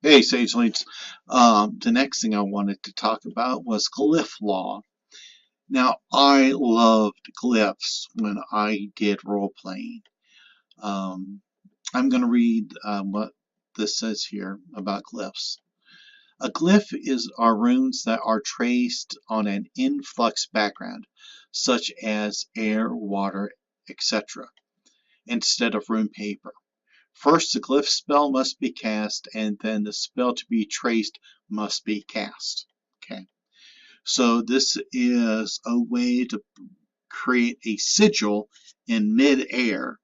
Hey, Sagelings. The next thing I wanted to talk about was glyph law. Now, I loved glyphs when I did role playing. Um, I'm going to read what this says here about glyphs. A glyph are runes that are traced on an influx background, such as air, water, etc., instead of rune paper. First, the glyph spell must be cast, and then the spell to be traced must be cast. Okay, so this is a way to create a sigil in mid-air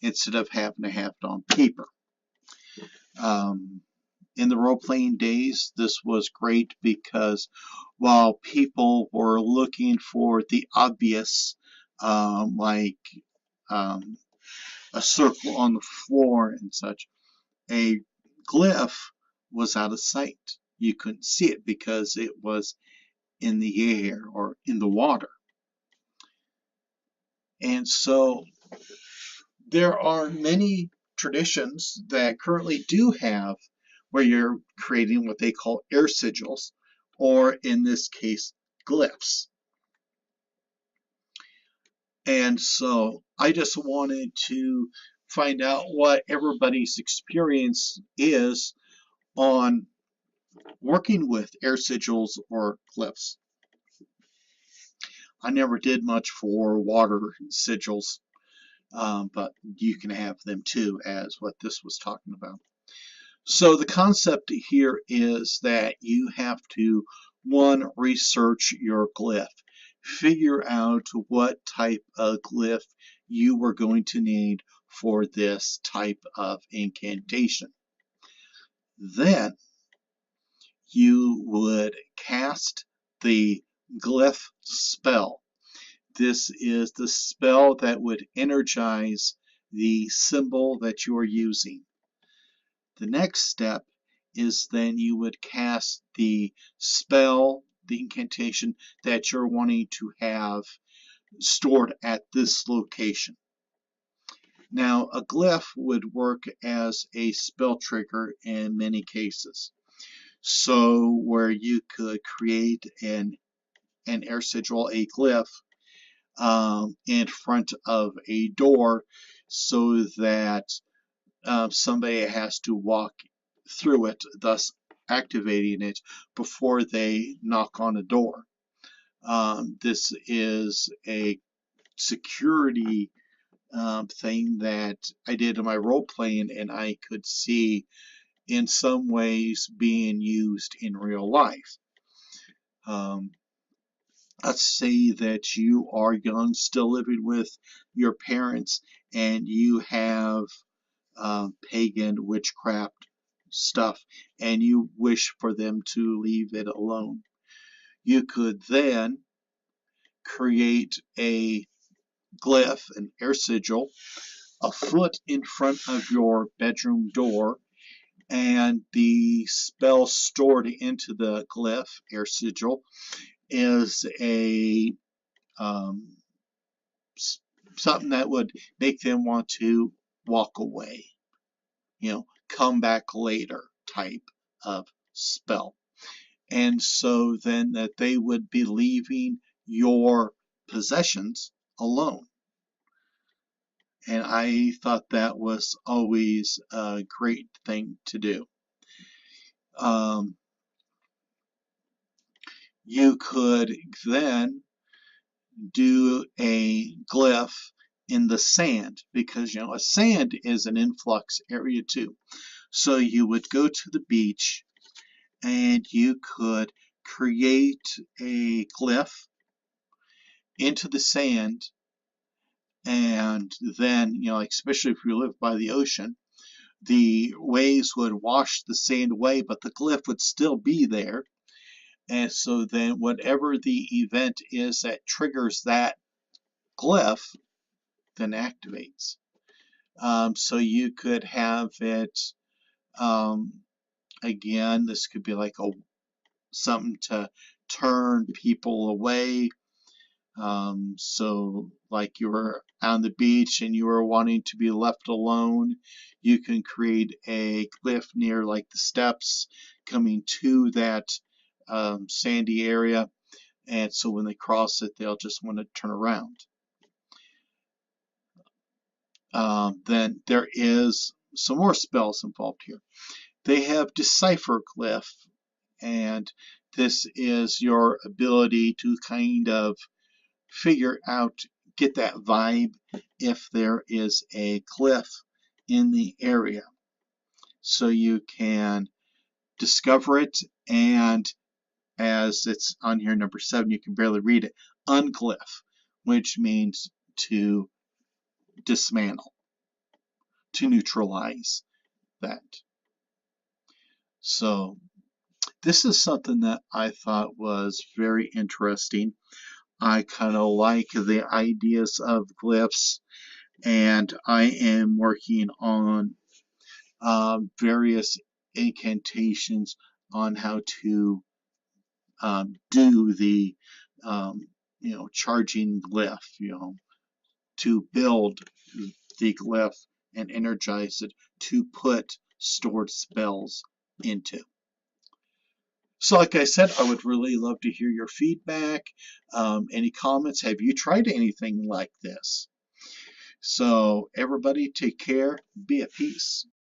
instead of having to have it on paper. Um, in the role-playing days, this was great because while people were looking for the obvious, like um, a circle on the floor and such, a glyph was out of sight. You couldn't see it because it was in the air or in the water. And so there are many traditions that currently do have where you're creating what they call air sigils, or in this case, glyphs. And so I just wanted to find out what everybody's experience is on working with air sigils or glyphs. I never did much for water sigils, but you can have them too, as what this was talking about. So the concept here is that you have to, one, research your glyph. Figure out what type of glyph you were going to need for this type of incantation. Then you would cast the glyph spell. This is the spell that would energize the symbol that you are using. The next step is then you would cast the spell, the incantation that you're wanting to have stored at this location. Now, a glyph would work as a spell trigger in many cases. So, where you could create an air sigil, a glyph, in front of a door so that somebody has to walk through it, thus activating it before they knock on a door. This is a security thing that I did in my role playing, and I could see in some ways being used in real life. Um, let's say that you are young, still living with your parents, and you have pagan witchcraft stuff, and you wish for them to leave it alone. You could then create a glyph, an air sigil, a foot in front of your bedroom door, and the spell stored into the glyph, air sigil, is a um, something that would make them want to walk away, come back later type of spell. And so then that they would be leaving your possessions alone. And I thought that was always a great thing to do. Um, you could then do a glyph in the sand because a sand is an influx area too. So you would go to the beach and you could create a glyph into the sand, and then like especially if you live by the ocean, the waves would wash the sand away, but the glyph would still be there. And so then whatever the event is that triggers that glyph then activates. So you could have it, um, again, this could be like something to turn people away. So like you were on the beach and you are wanting to be left alone, you can create a glyph near like the steps coming to that sandy area, and so when they cross it, they'll just want to turn around. Then there is some more spells involved here. They have Decipher Glyph, and this is your ability to kind of figure out, get that vibe if there is a glyph in the area. So you can discover it, and as it's on here, number 7, you can barely read it, unglyph, which means to dismantle, to neutralize that. So this is something that I thought was very interesting. I kind of like the ideas of glyphs, and I am working on various incantations on how to do the charging glyph, to build the glyph and energize it to put stored spells into. So like I said, I would really love to hear your feedback. Any comments? Have you tried anything like this? So everybody take care. Be at peace.